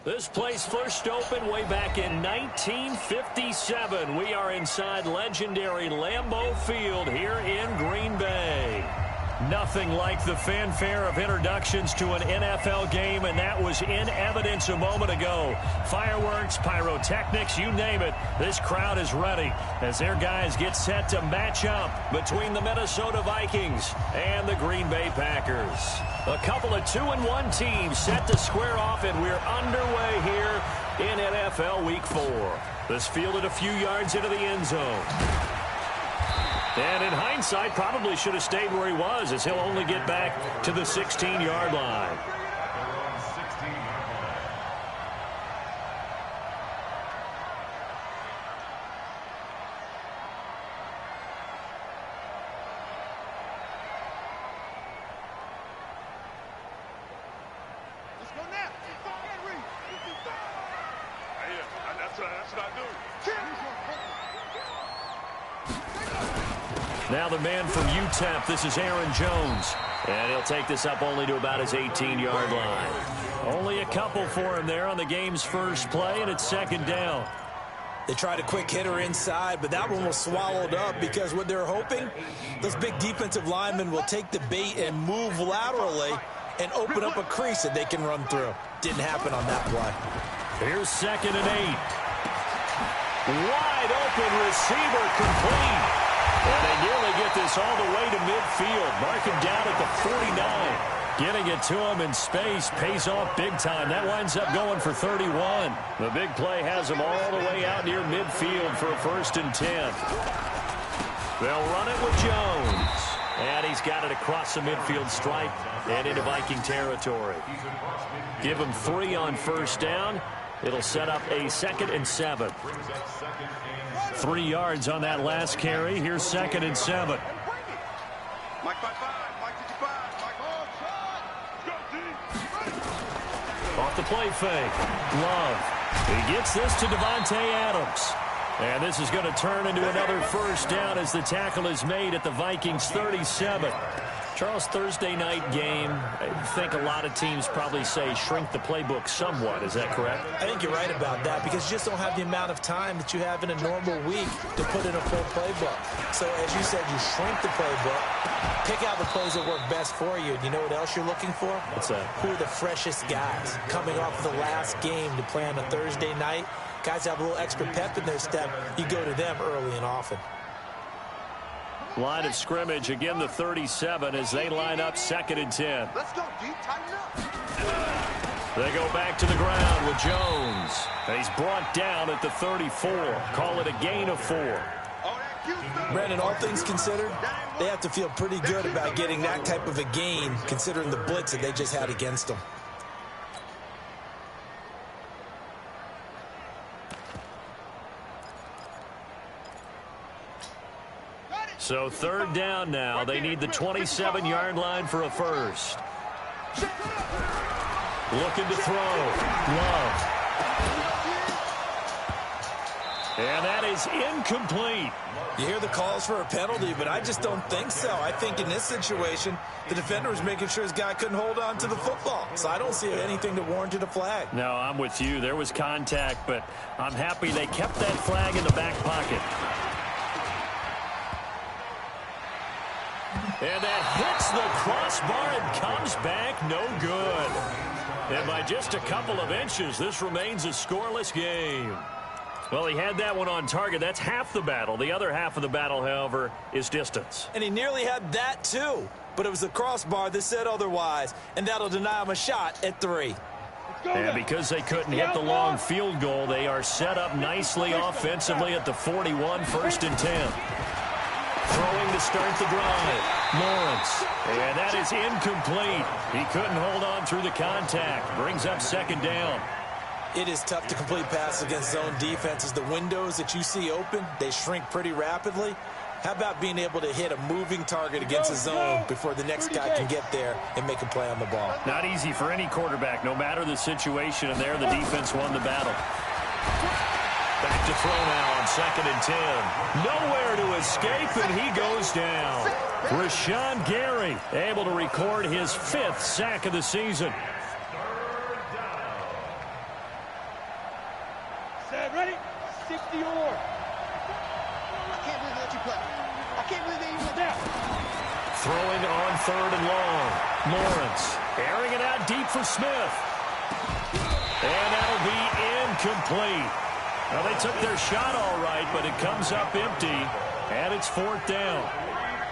This place first opened way back in 1957. We are inside legendary Lambeau Field here in Green Bay. Nothing like the fanfare of introductions to an NFL game, and that was in evidence a moment ago. Fireworks, pyrotechnics, you name it. This crowd is ready as their guys get set to match up between the Minnesota Vikings and the Green Bay Packers. A couple of 2-1 teams set to square off, and we're underway here in NFL Week 4. This fielded a few yards into the end zone. And in hindsight, probably should have stayed where he was, as he'll only get back to the 16-yard line. Let's go now. That's what I do. Now the man from UTEP, this is Aaron Jones. And he'll take this up only to about his 18-yard line. Only a couple for him there on the game's first play, and it's second down. They tried a quick hitter inside, but that one was swallowed up because what they're hoping, those big defensive linemen will take the bait and move laterally and open up a crease that they can run through. Didn't happen on that play. Here's 2nd and 8. Wide open receiver complete. And they nearly get this all the way to midfield. Mark him down at the 49. Getting it to him in space pays off big time. That winds up going for 31. The big play has him all the way out near midfield for a 1st and 10. They'll run it with Jones. And he's got it across the midfield stripe and into Viking territory. Give him 3 on 1st down. It'll set up a 2nd and 7. 3 yards on that last carry. Here's 2nd and 7. Off the play fake. Love. He gets this to Devontae Adams. And this is going to turn into another 1st down as the tackle is made at the Vikings 37. Charles, Thursday night game, I think a lot of teams probably say shrink the playbook somewhat. Is that correct? I think you're right about that because you just don't have the amount of time that you have in a normal week to put in a full playbook. So as you said, you shrink the playbook, pick out the plays that work best for you. You know what else you're looking for? What's that? Who are the freshest guys coming off the last game to play on a Thursday night? Guys have a little extra pep in their step. You go to them early and often. Line of scrimmage, again the 37 as they line up 2nd and 10. Let's go deep, tighten up. They go back to the ground with Jones. He's brought down at the 34. Call it a gain of 4. Brandon, all things considered, they have to feel pretty good about getting that type of a gain considering the blitz that they just had against them. So 3rd down now. They need the 27-yard line for a 1st. Looking to throw. Love. And that is incomplete. You hear the calls for a penalty, but I just don't think so. I think in this situation, the defender was making sure his guy couldn't hold on to the football. So I don't see anything that warranted a flag. No, I'm with you. There was contact, but I'm happy they kept that flag in the back pocket. And that hits the crossbar and comes back no good. And by just a couple of inches, this remains a scoreless game. Well, he had that one on target. That's half the battle. The other half of the battle, however, is distance. And he nearly had that, too. But it was the crossbar that said otherwise. And that'll deny him a shot at 3. And because they couldn't hit the long field goal, they are set up nicely offensively at the 41, 1st and 10. Throwing to start the drive. Lawrence. And that is incomplete. He couldn't hold on through the contact. Brings up 2nd down. It is tough to complete passes against zone defenses. The windows that you see open, they shrink pretty rapidly. How about being able to hit a moving target against a zone before the next guy can get there and make a play on the ball? Not easy for any quarterback, no matter the situation, and there the defense won the battle. Back to throw now on 2nd and 10. Nowhere to escape, and he goes down. Rashawn Gary able to record his 5th sack of the season. Ready? 60 or more. I can't believe they let you play. I can't believe they even let Now. Throwing on 3rd and long. Lawrence airing it out deep for Smith. And that'll be incomplete. Well, they took their shot all right, but it comes up empty, and it's 4th down.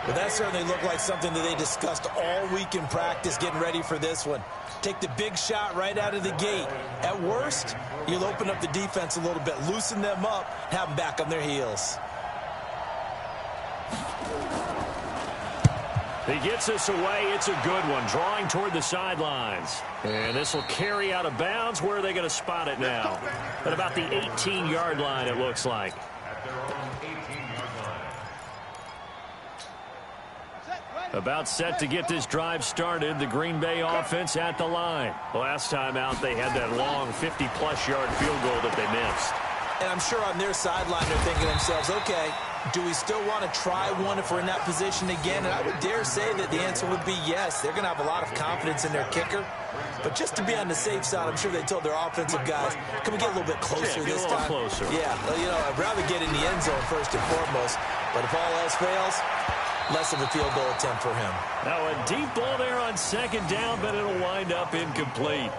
But that certainly looked like something that they discussed all week in practice getting ready for this one. Take the big shot right out of the gate. At worst, you'll open up the defense a little bit, loosen them up, have them back on their heels. He gets this away. It's a good one, drawing toward the sidelines. And this will carry out of bounds. Where are they going to spot it now? At about the 18-yard line, it looks like. About set to get this drive started. The Green Bay offense at the line. Last time out, they had that long 50-plus yard field goal that they missed. And I'm sure on their sideline they're thinking to themselves, okay, do we still want to try one if we're in that position again? And I would dare say that the answer would be yes. They're going to have a lot of confidence in their kicker. But just to be on the safe side, I'm sure they told their offensive guys, can we get a little bit closer this time? Closer. Yeah, well, you know, I'd rather get in the end zone first and foremost. But if all else fails, less of a field goal attempt for him. Now a deep ball there on 2nd down, but it'll wind up incomplete.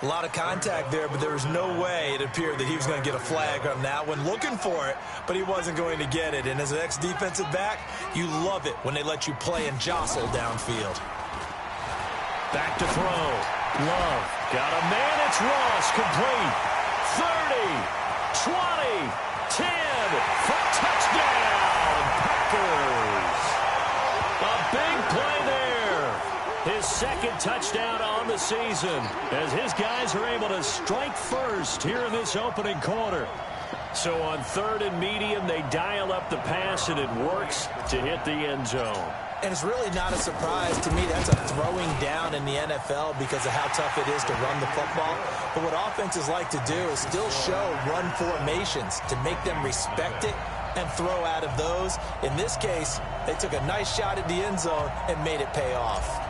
A lot of contact there, but there was no way it appeared that he was going to get a flag on that one. Looking for it, but he wasn't going to get it. And as an ex-defensive back, you love it when they let you play and jostle downfield. Back to throw. Love. Got a man. It's Ross. Complete. 30. 20. 10. For touchdown. Packers. A big play there. His 2nd touchdown on the season as his guys are able to strike first here in this opening quarter. So on 3rd and medium, they dial up the pass, and it works to hit the end zone. And it's really not a surprise to me. That's a throwing down in the NFL because of how tough it is to run the football. But what offenses like to do is still show run formations to make them respect it and throw out of those. In this case, they took a nice shot at the end zone and made it pay off.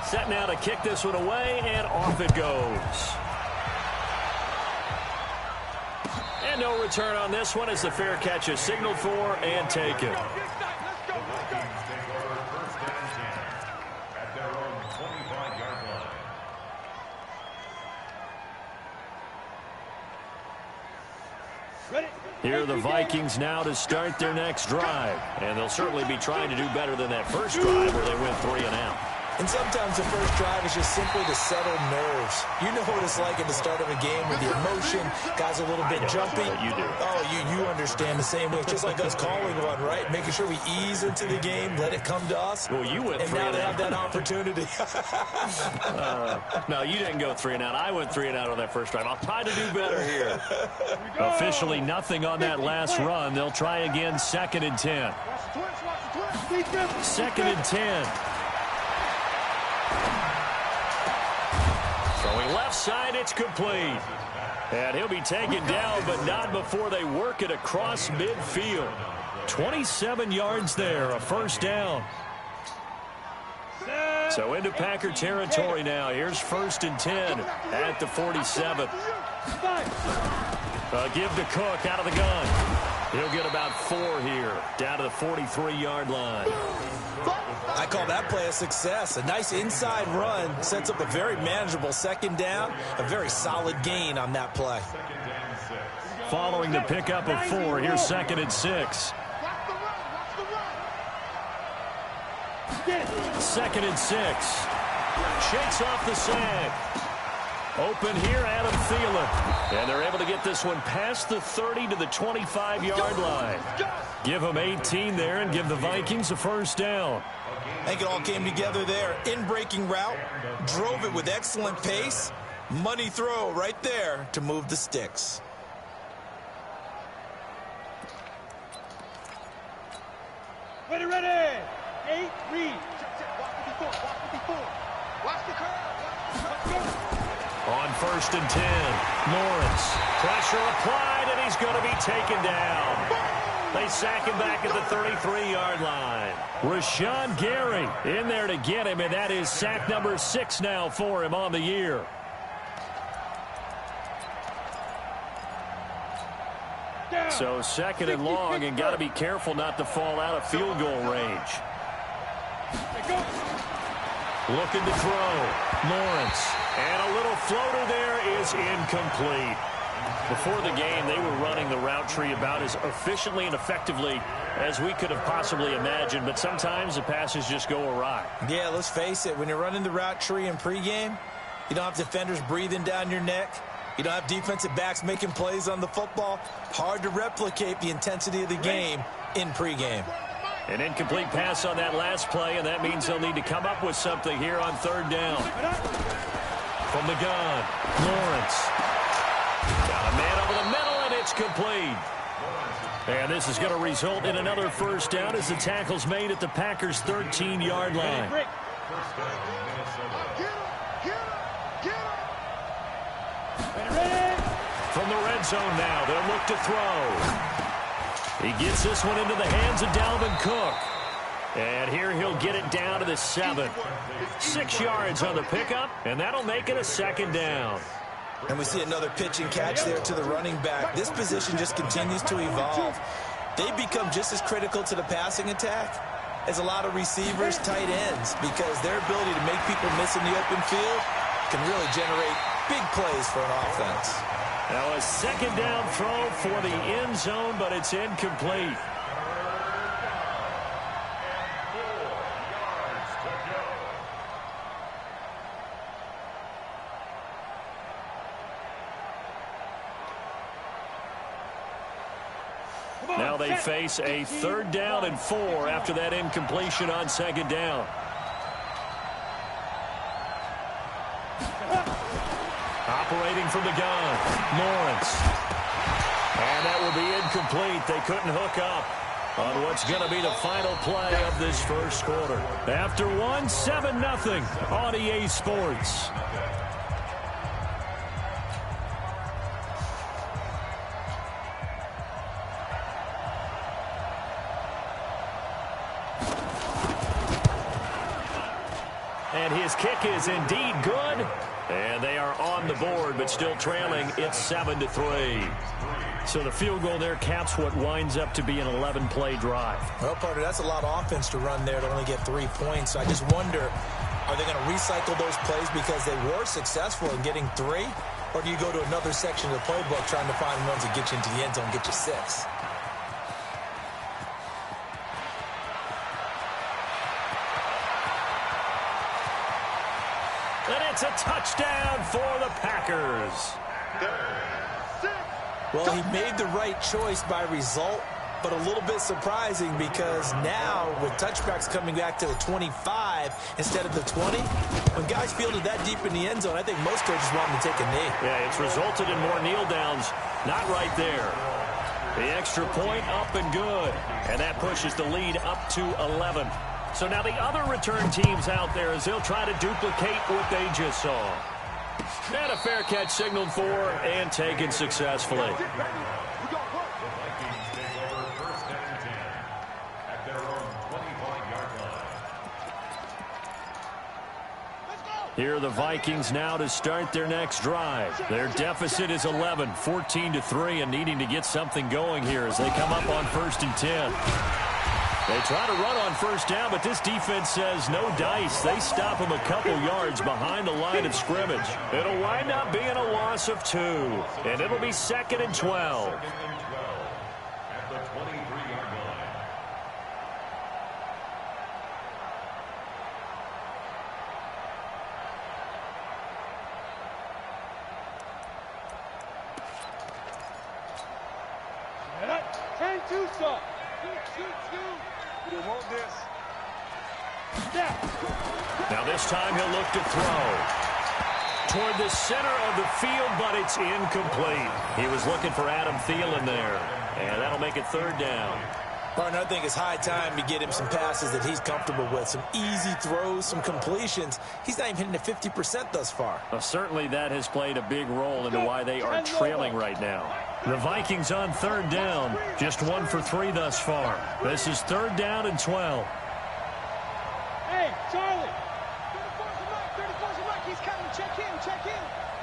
Set now to kick this one away, and off it goes. And no return on this one as the fair catch is signaled for and taken. Here are the Vikings now to start their next drive. And they'll certainly be trying to do better than that first drive where they went 3 and out. And sometimes the first drive is just simply to settle nerves. You know what it's like at the start of a game with the emotion, guys a little bit jumpy. You do. Oh, you understand the same way. It's just like us calling one, right? Making sure we ease into the game, let it come to us. Well, you went 3 and out. And now they have out. that opportunity. No, you didn't go 3 and out. I went 3 and out on that first drive. I'll try to do better here. Officially nothing on that last run. They'll try again 2nd and 10. 2nd and 10. Throwing left side, it's complete. And he'll be taken down, but not before they work it across midfield. 27 yards there, a 1st down. So into Packer territory now. Here's 1st and 10 at the 47. Give to Cook out of the gun. He'll get about 4 here, down to the 43-yard line. I call that play a success. A nice inside run sets up a very manageable 2nd down. A very solid gain on that play. Following the pickup of 4, here's 2nd and 6. 2nd and 6. Shakes off the sack. Open here, Adam Thielen. And they're able to get this one past the 30 to the 25-yard line. Give them 18 there and give the Vikings a 1st down. I think it all came together there. In-breaking route, drove it with excellent pace. Money throw right there to move the sticks. Ready, ready. 8, read. Watch the curve. On 1st and 10, Lawrence. Pressure applied, and he's going to be taken down. They sack him back at the 33-yard line. Rashawn Gary in there to get him, and that is sack number 6 now for him on the year. So second and long, and got to be careful not to fall out of field goal range. Looking to throw. Lawrence. And a little floater there is incomplete. Before the game, they were running the route tree about as efficiently and effectively as we could have possibly imagined, but sometimes the passes just go awry. Yeah, let's face it. When you're running the route tree in pregame, you don't have defenders breathing down your neck. You don't have defensive backs making plays on the football. Hard to replicate the intensity of the game in pregame. An incomplete pass on that last play, and that means they'll need to come up with something here on third down. From the gun, Lawrence. Got a man over the middle, and it's complete. And this is going to result in another first down as the tackle's made at the Packers' 13-yard line. From the red zone now, they'll look to throw. He gets this one into the hands of Dalvin Cook. And here he'll get it down to the 7. 6 yards on the pickup, and that'll make it a second down. And we see another pitch and catch there to the running back. This position just continues to evolve. They become just as critical to the passing attack as a lot of receivers, tight ends, because their ability to make people miss in the open field can really generate big plays for an offense. Now a second down throw for the end zone, but it's incomplete. Now they face a 3rd down and 4 after that incompletion on second down. Operating from the gun, Lawrence. And that will be incomplete. They couldn't hook up on what's going to be the final play of this first quarter. After one, 7-0 on EA Sports. And his kick is indeed good. And they are on the board, but still trailing. It's 7-3. So the field goal there caps what winds up to be an 11-play drive. Well, partner, that's a lot of offense to run there to only get 3 points. I just wonder, are they going to recycle those plays because they were successful in getting 3? Or do you go to another section of the playbook trying to find ones that get you into the end zone and get you 6? And it's a touchdown for the Packers. Well, he made the right choice by result, but a little bit surprising because now with touchbacks coming back to the 25 instead of the 20, when guys fielded that deep in the end zone, I think most coaches want them to take a knee. Yeah, it's resulted in more kneel downs. Not right there. The extra point up and good. And that pushes the lead up to 11. So now the other return teams out there as they'll try to duplicate what they just saw. And a fair catch signaled for and taken successfully. Here are the Vikings now to start their next drive. Their deficit is 11, 14-3, and needing to get something going here as they come up on 1st and 10. They try to run on first down, but this defense says no dice. They stop them a couple yards behind the line of scrimmage. It'll wind up being a loss of 2, and it'll be 2nd and 12. At the 23-yard line. Now this time he'll look to throw toward the center of the field, but it's incomplete. He was looking for Adam Thielen there, and that'll make it 3rd down. Partner, I think it's high time to get him some passes that he's comfortable with, some easy throws, some completions. He's not even hitting at 50% thus far. Well, certainly that has played a big role into why they are trailing right now. The Vikings on 3rd down, just 1 for 3 thus far. This is 3rd down and 12. Hey, Charlie! 34's a He's coming. Check in. I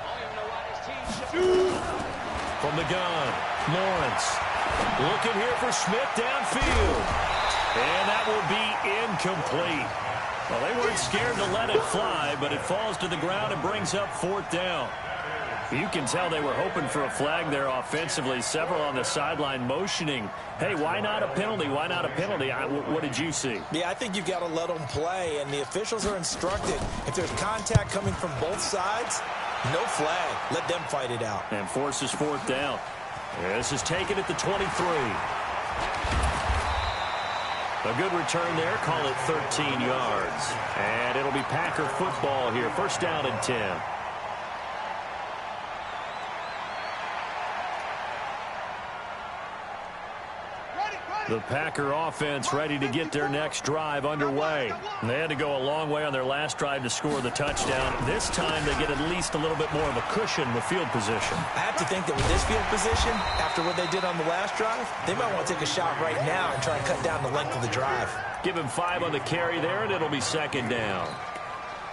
don't even know why this team... From the gun, Lawrence. Looking here for Smith downfield. And that will be incomplete. Well, they weren't scared to let it fly, but it falls to the ground and brings up 4th down. You can tell they were hoping for a flag there offensively. Several on the sideline motioning, hey, why not a penalty? Why not a penalty? What did you see? Yeah, I think you've got to let them play, and the officials are instructed. If there's contact coming from both sides, no flag. Let them fight it out. And forces 4th down. This is taken at the 23. A good return there. Call it 13 yards. And it'll be Packer football here. 1st down and 10. The Packer offense ready to get their next drive underway. They had to go a long way on their last drive to score the touchdown. This time they get at least a little bit more of a cushion with field position. I have to think that with this field position, after what they did on the last drive, they might want to take a shot right now and try and cut down the length of the drive. Give him 5 on the carry there, and it'll be 2nd down.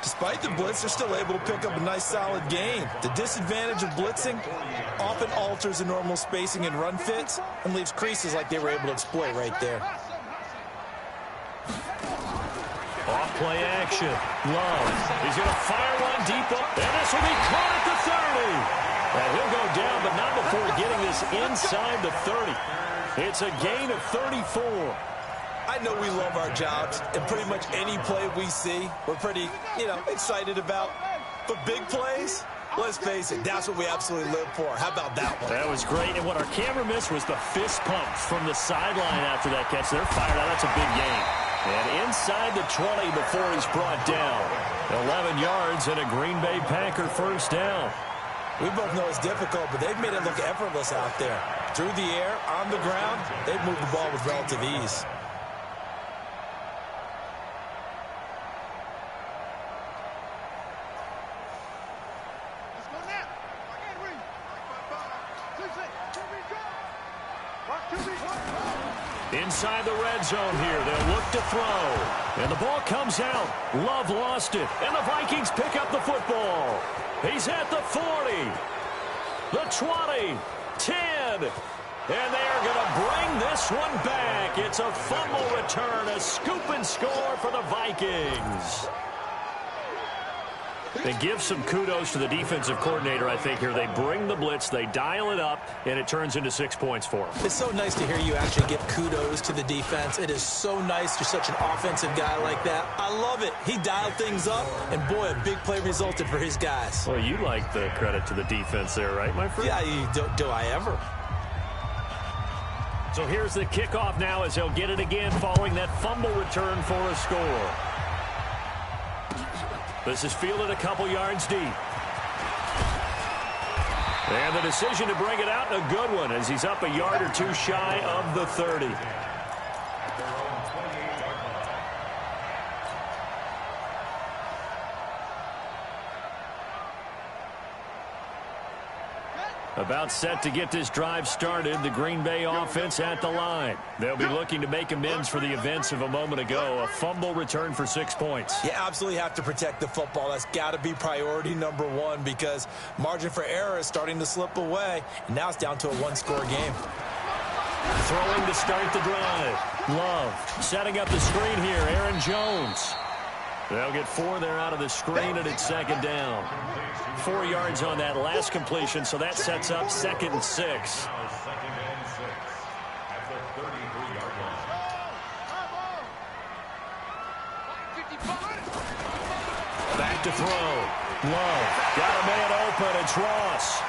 Despite the blitz, they're still able to pick up a nice, solid gain. The disadvantage of blitzing often alters the normal spacing and run fits and leaves creases like they were able to exploit right there. Off play action. Love. He's going to fire one deep up, and this will be caught at the 30. And he'll go down, but not before getting this inside the 30. It's a gain of 34. I know we love our jobs, and pretty much any play we see, we're pretty, excited about. But big plays, let's face it, that's what we absolutely live for. How about that one? That was great, and what our camera missed was the fist pump from the sideline after that catch. They're fired out. That's a big gain. And inside the 20 before he's brought down. 11 yards and a Green Bay Packer 1st down. We both know it's difficult, but they've made it look effortless out there. Through the air, on the ground, they've moved the ball with relative ease. Inside the red zone here, they'll look to throw. And the ball comes out. Love lost it. And the Vikings pick up the football. He's at the 40. The 20. 10. And they are going to bring this one back. It's a fumble return, a scoop and score for the Vikings. They give some kudos to the defensive coordinator, I think, here. They bring the blitz, they dial it up, and it turns into 6 points for them. It's so nice to hear you actually give kudos to the defense. It is so nice. You're such an offensive guy like that. I love it. He dialed things up, and boy, a big play resulted for his guys. Well, you like the credit to the defense there, right, my friend? Yeah, do I ever? So here's the kickoff now as they'll get it again following that fumble return for a score. This is fielded a couple yards deep. And the decision to bring it out, a good one, as he's up a yard or two shy of the 30. About set to get this drive started. The Green Bay offense at the line. They'll be looking to make amends for the events of a moment ago. A fumble return for 6 points. You absolutely have to protect the football. That's got to be priority number one because margin for error is starting to slip away. And now it's down to a one-score game. Throwing to start the drive. Love setting up the screen here. Aaron Jones. They'll get 4 there out of the screen, and it's 2nd down. 4 yards on that last completion, so that sets up 2nd and 6. Back to throw. Love got a man open. It's Ross.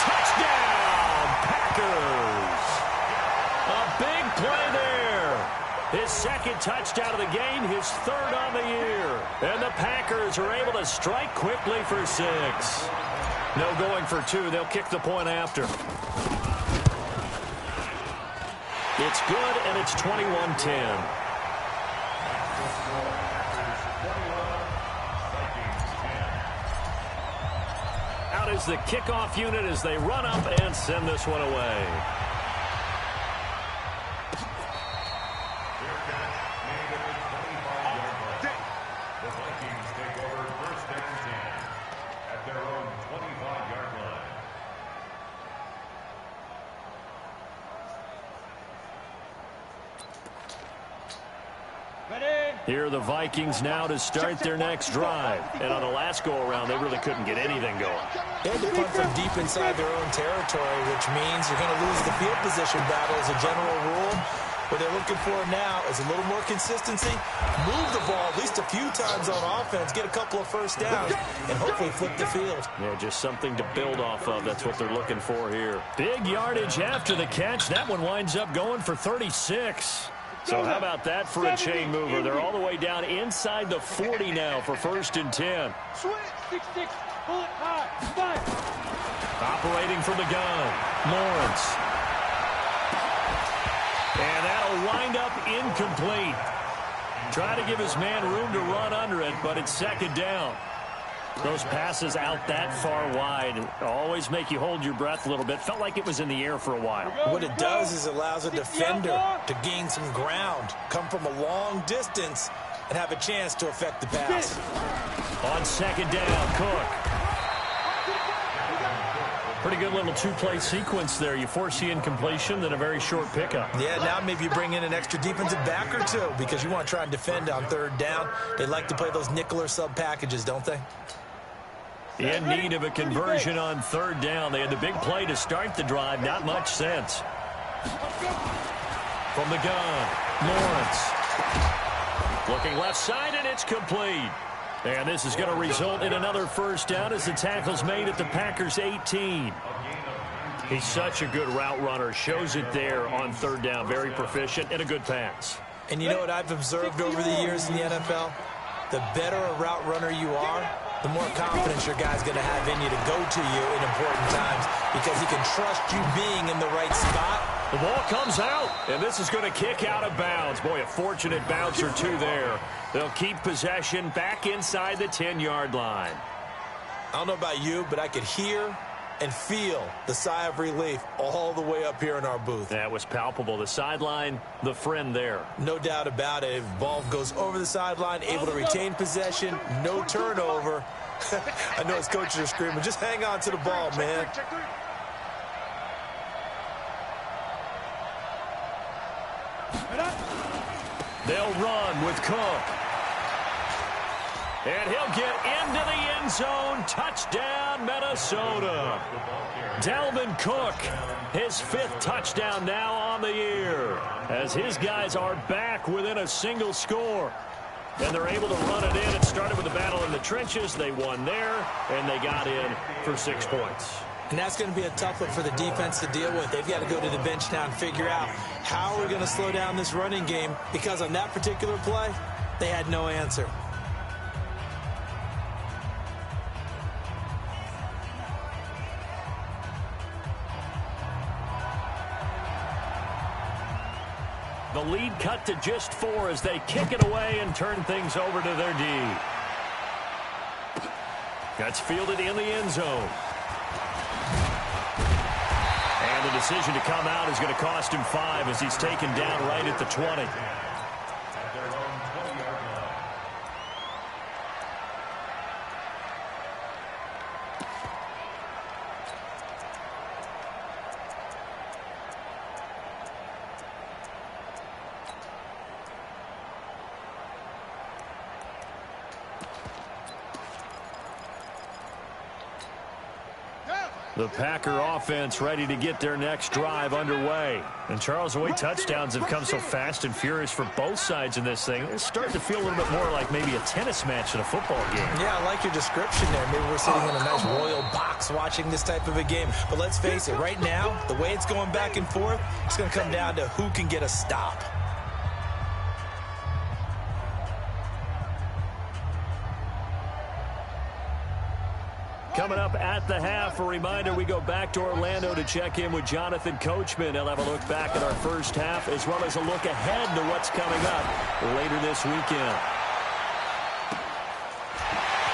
Touchdown, Packers. A big play there. His 2nd touchdown of the game, his 3rd on the year. And the Packers are able to strike quickly for 6. No going for 2. They'll kick the point after. It's good, and it's 21-10. Out is the kickoff unit as they run up and send this one away. The Vikings take over 1st and 10 at their own 25. Here are the Vikings now to start their next drive. And on the last go-around, they really couldn't get anything going. They had to punt from deep inside their own territory, which means you're going to lose the field position battle as a general rule. What they're looking for now is a little more consistency, move the ball at least a few times on offense, get a couple of first downs, and hopefully flip the field. Yeah, just something to build off of. That's what they're looking for here. Big yardage after the catch. That one winds up going for 36. So how about that for a chain mover? They're all the way down inside the 40 now for 1st and 10. Operating from the gun, Lawrence. And that'll wind up incomplete. Try to give his man room to run under it, but it's 2nd down. Those passes out that far wide always make you hold your breath a little bit. Felt like it was in the air for a while. What it does is it allows a defender to gain some ground, come from a long distance, and have a chance to affect the pass. On 2nd down, Cook. Pretty good little two-play sequence there. You force the incompletion, then a very short pickup. Yeah, now maybe you bring in an extra defensive back or two because you want to try and defend on 3rd down. They like to play those nickel or sub packages, don't they? In need of a conversion on 3rd down. They had the big play to start the drive. Not much sense. From the gun, Lawrence. Looking left side, and it's complete. And this is going to result in another first down as the tackle's made at the Packers' 18. He's such a good route runner. Shows it there on 3rd down. Very proficient and a good pass. And you know what I've observed over the years in the NFL? The better a route runner you are, the more confidence your guy's going to have in you to go to you in important times because he can trust you being in the right spot. The ball comes out, and this is going to kick out of bounds. Boy, a fortunate bounce or two there. They'll keep possession back inside the 10-yard line. I don't know about you, but I could hear and feel the sigh of relief all the way up here in our booth. That was palpable. The sideline, the friend there. No doubt about it. If the ball goes over the sideline, able to retain possession, no turnover. I know his coaches are screaming, just hang on to the ball, man. They'll run with Cook. And he'll get into the end zone. Touchdown, Minnesota. Dalvin Cook, his 5th touchdown now on the year, as his guys are back within a single score. And they're able to run it in. It started with a battle in the trenches. They won there, and they got in for 6 points. And that's going to be a tough one for the defense to deal with. They've got to go to the bench now and figure out how we're going to slow down this running game, because on that particular play, they had no answer. The lead cut to just 4 as they kick it away and turn things over to their D. That's fielded in the end zone. And the decision to come out is going to cost him 5 as he's taken down right at the 20. The Packer offense ready to get their next drive underway. And Charles, the way touchdowns have come so fast and furious for both sides in this thing, it's starting to feel a little bit more like maybe a tennis match in a football game. Yeah, I like your description there. Maybe we're sitting in a nice royal box watching this type of a game. But let's face it, right now, the way it's going back and forth, it's going to come down to who can get a stop. Coming up at the half, a reminder, we go back to Orlando to check in with Jonathan Coachman. He'll have a look back at our first half as well as a look ahead to what's coming up later this weekend.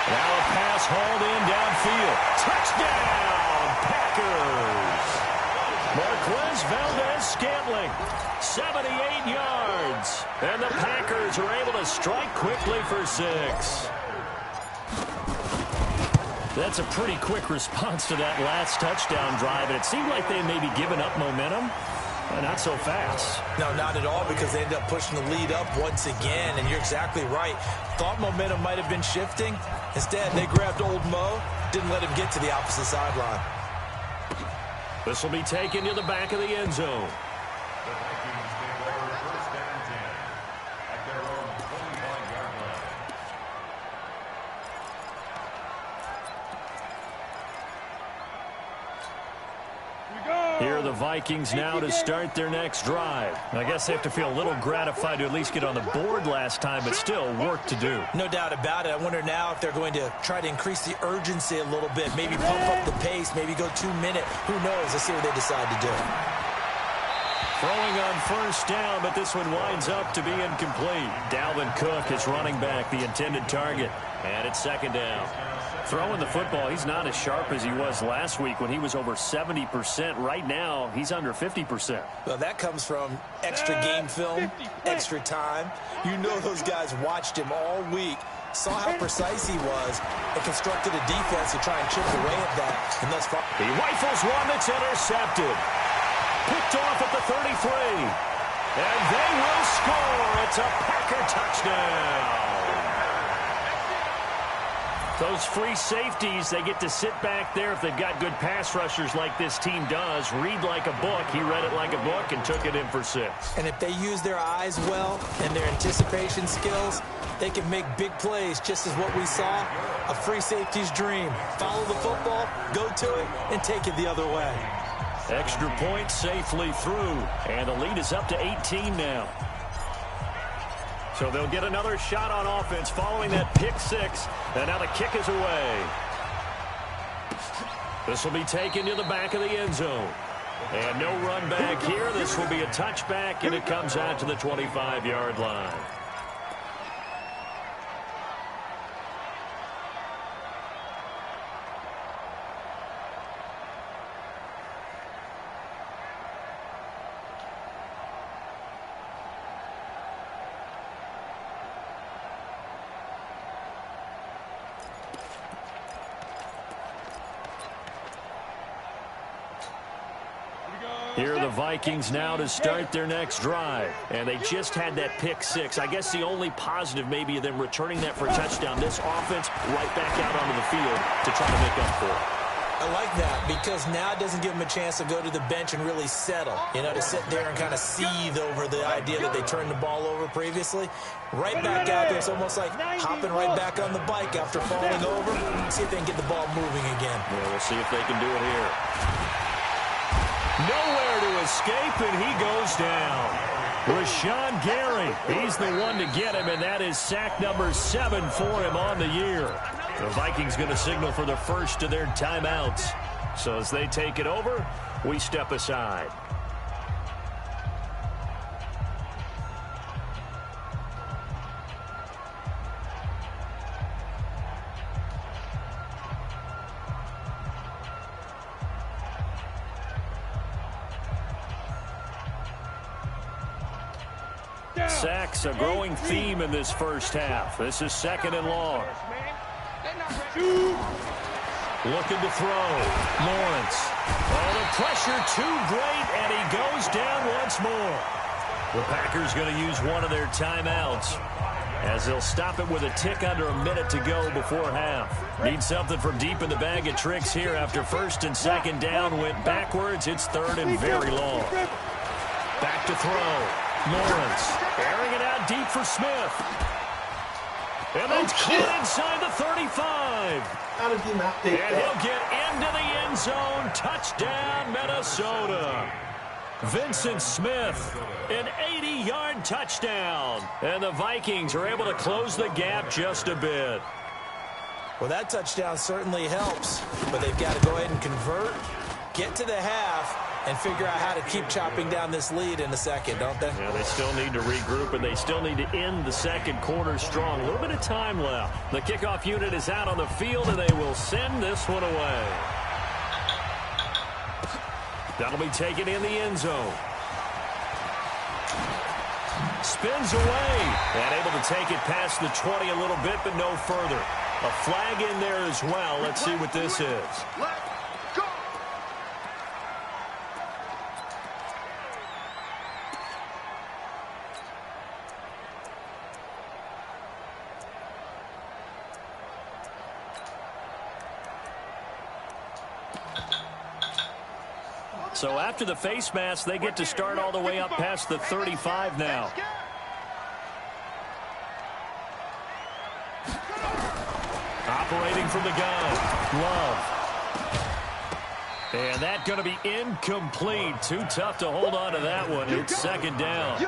Now a pass hauled in downfield. Touchdown, Packers! Marquez Valdez-Scantling, 78 yards. And the Packers are able to strike quickly for 6. That's a pretty quick response to that last touchdown drive, and it seemed like they may be giving up momentum. Well, not so fast. No, not at all, because they ended up pushing the lead up once again, and you're exactly right. Thought momentum might have been shifting. Instead, they grabbed old Mo, didn't let him get to the opposite sideline. This will be taken to the back of the end zone. The Vikings take over first and 10 at their own 25-yard line. Here are the Vikings now to start their next drive. I guess they have to feel a little gratified to at least get on the board last time, but still work to do. No doubt about it. I wonder now if they're going to try to increase the urgency a little bit, maybe pump up the pace, maybe go 2-minute. Who knows? Let's see what they decide to do. Throwing on first down, but this one winds up to be incomplete. Dalvin Cook is running back, the intended target, and it's second down. Throwing the football, he's not as sharp as he was last week when he was over 70%. Right now, he's under 50%. Well, that comes from extra game film, extra time. You know those guys watched him all week, saw how precise he was, and constructed a defense to try and chip away at that. And thus far, he rifles one that's intercepted. Picked off at the 33. And they will score. It's a Packer touchdown. Those free safeties, they get to sit back there if they've got good pass rushers like this team does. Read like a book. He read it like a book and took it in for 6. And if they use their eyes well and their anticipation skills, they can make big plays, just as what we saw, a free safety's dream. Follow the football, go to it, and take it the other way. Extra point safely through, and the lead is up to 18 now. So they'll get another shot on offense following that pick 6, and now the kick is away. This will be taken to the back of the end zone. And no run back here. This will be a touchback, and it comes out to the 25-yard line. Here are the Vikings now to start their next drive. And they just had that pick 6. I guess the only positive maybe of them returning that for a touchdown. This offense right back out onto the field to try to make up for it. I like that, because now it doesn't give them a chance to go to the bench and really settle. You know, to sit there and kind of seethe over the idea that they turned the ball over previously. Right back out there. It's almost like hopping right back on the bike after falling over. See if they can get the ball moving again. Yeah, we'll see if they can do it here. Nowhere to escape, and he goes down. Rashawn Gary, he's the one to get him, and that is sack number 7 for him on the year. The Vikings going to signal for the first of their timeouts. So as they take it over, we step aside. Sacks, a growing theme in this first half. This is 2nd and long. Looking to throw. Lawrence. Oh, the pressure too great, and he goes down once more. The Packers going to use one of their timeouts, as they'll stop it with a tick under a minute to go before half. Need something from deep in the bag of tricks here after 1st and 2nd down. Went backwards. It's 3rd and very long. Back to throw. Lawrence airing it out deep for Smith. And that's caught inside the 35. How did he not take and that? he'll get into the end zone. Touchdown, Minnesota. Vincent Smith, an 80-yard touchdown. And the Vikings are able to close the gap just a bit. Well, that touchdown certainly helps, but they've got to go ahead and convert, get to the half, and figure out how to keep chopping down this lead in a second, don't they? Yeah, they still need to regroup, and they still need to end the second quarter strong. A little bit of time left. The kickoff unit is out on the field, and they will send this one away. That'll be taken in the end zone. Spins away, and able to take it past the 20 a little bit, but no further. A flag in there as well. Let's see what this is. So after the face mask, they get to start all the way up past the 35 now. Operating from the gun, Love. And that's going to be incomplete. Too tough to hold on to that one. It's second down.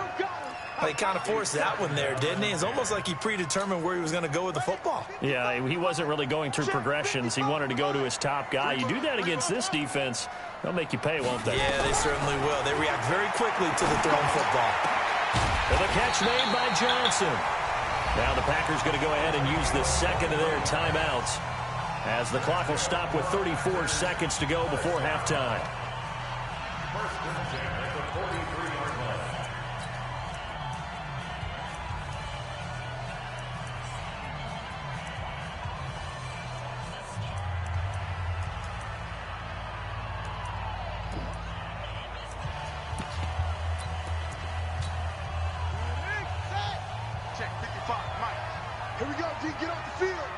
He kind of forced that one there, didn't he? It's almost like he predetermined where he was going to go with the football. Yeah, he wasn't really going through progressions. He wanted to go to his top guy. You do that against this defense, they'll make you pay, won't they? Yeah, they certainly will. They react very quickly to the thrown football. And the catch made by Johnson. Now the Packers going to go ahead and use the second of their timeouts, as the clock will stop with 34 seconds to go before halftime. First and 10 at the 43-yard line. Check 55, Mike. Here we go, D. Get off the field.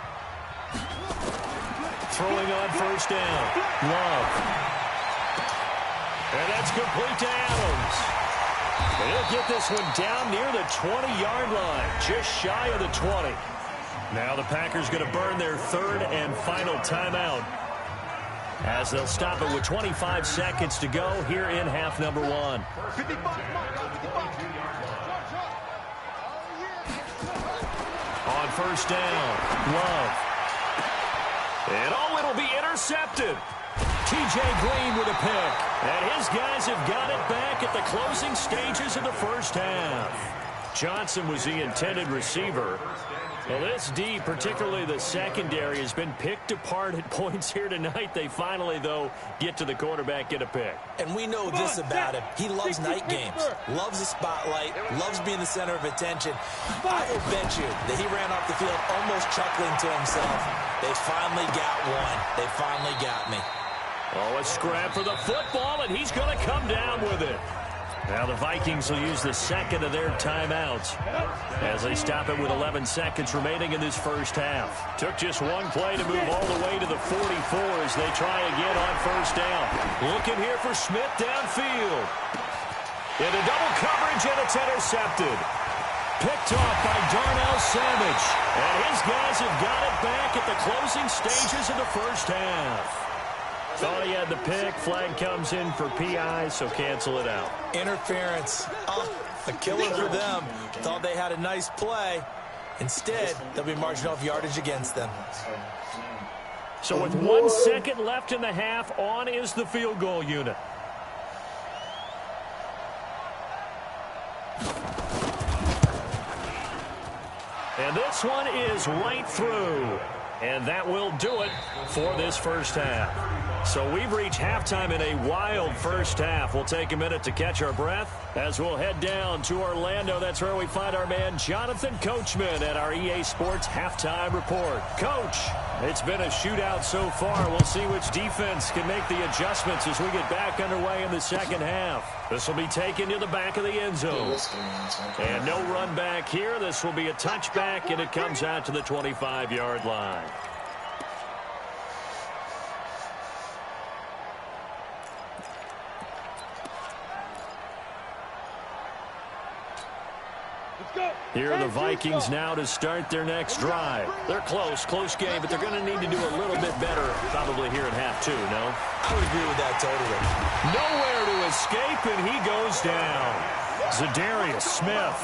Throwing on first down. Love. And that's complete to Adams. And he'll get this one down near the 20-yard line, just shy of the 20. Now the Packers going to burn their third and final timeout, as they'll stop it with 25 seconds to go here in half number one. 55, Mike. 55. On first down, Love. And it'll be intercepted. T.J. Green with a pick. And his guys have got it back at the closing stages of the first half. Johnson was the intended receiver. Well, this D, particularly the secondary, has been picked apart at points here tonight. They finally, though, get to the quarterback, get a pick. And we know this about him. He loves night games, loves the spotlight, loves being the center of attention. I will bet you that he ran off the field almost chuckling to himself. They finally got one. They finally got me. Oh, a scrap for the football, and he's going to come down with it. Now the Vikings will use the second of their timeouts as they stop it with 11 seconds remaining in this first half. Took just one play to move all the way to the 44 as they try again on first down. Looking here for Smith downfield. Into double coverage, and it's intercepted. Picked off by Darnell Savage. And his guys have got it back at the closing stages of the first half. Thought he had the pick. Flag comes in for PI, so cancel it out. Interference. Oh, a killer for them. Thought they had a nice play. Instead, they'll be marching off yardage against them. So with 1 second left in the half, on is the field goal unit. And this one is right through. And that will do it for this first half. So we've reached halftime in a wild first half. We'll take a minute to catch our breath as we'll head down to Orlando. That's where we find our man Jonathan Coachman at our EA Sports Halftime Report. Coach, it's been a shootout so far. We'll see which defense can make the adjustments as we get back underway in the second half. This will be taken to the back of the end zone. And no run back here. This will be a touchback, and it comes out to the 25-yard line. Here are the Vikings now to start their next drive. They're close game, but they're going to need to do a little bit better probably here in half two, no? I would agree with that totally. Nowhere to escape, and he goes down. Zadarius Smith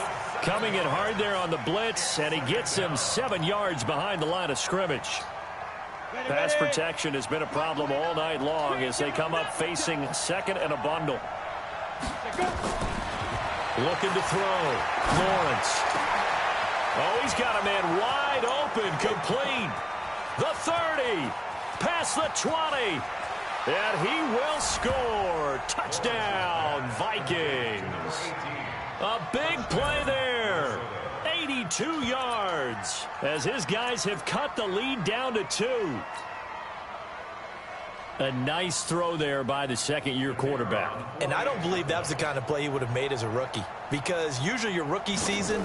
coming in hard there on the blitz, and he gets him 7 yards behind the line of scrimmage. Pass protection has been a problem all night long as they come up facing second and a bundle. Looking to throw. Lawrence. Oh, he's got a man wide open. Complete. The 30. Past the 20. And he will score. Touchdown, Vikings. A big play there. 82 yards as his guys have cut the lead down to 2. A nice throw there by the second-year quarterback. And I don't believe that was the kind of play he would have made as a rookie, because usually your rookie season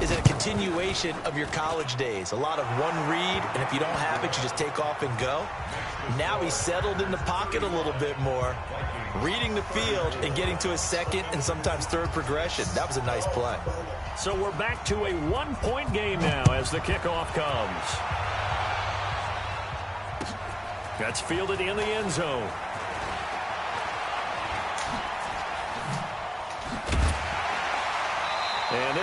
is a continuation of your college days. A lot of one read, and if you don't have it, you just take off and go. Now he's settled in the pocket a little bit more, reading the field and getting to a second and sometimes third progression. That was a nice play. So we're back to a one-point game now as the kickoff comes. That's fielded in the end zone. And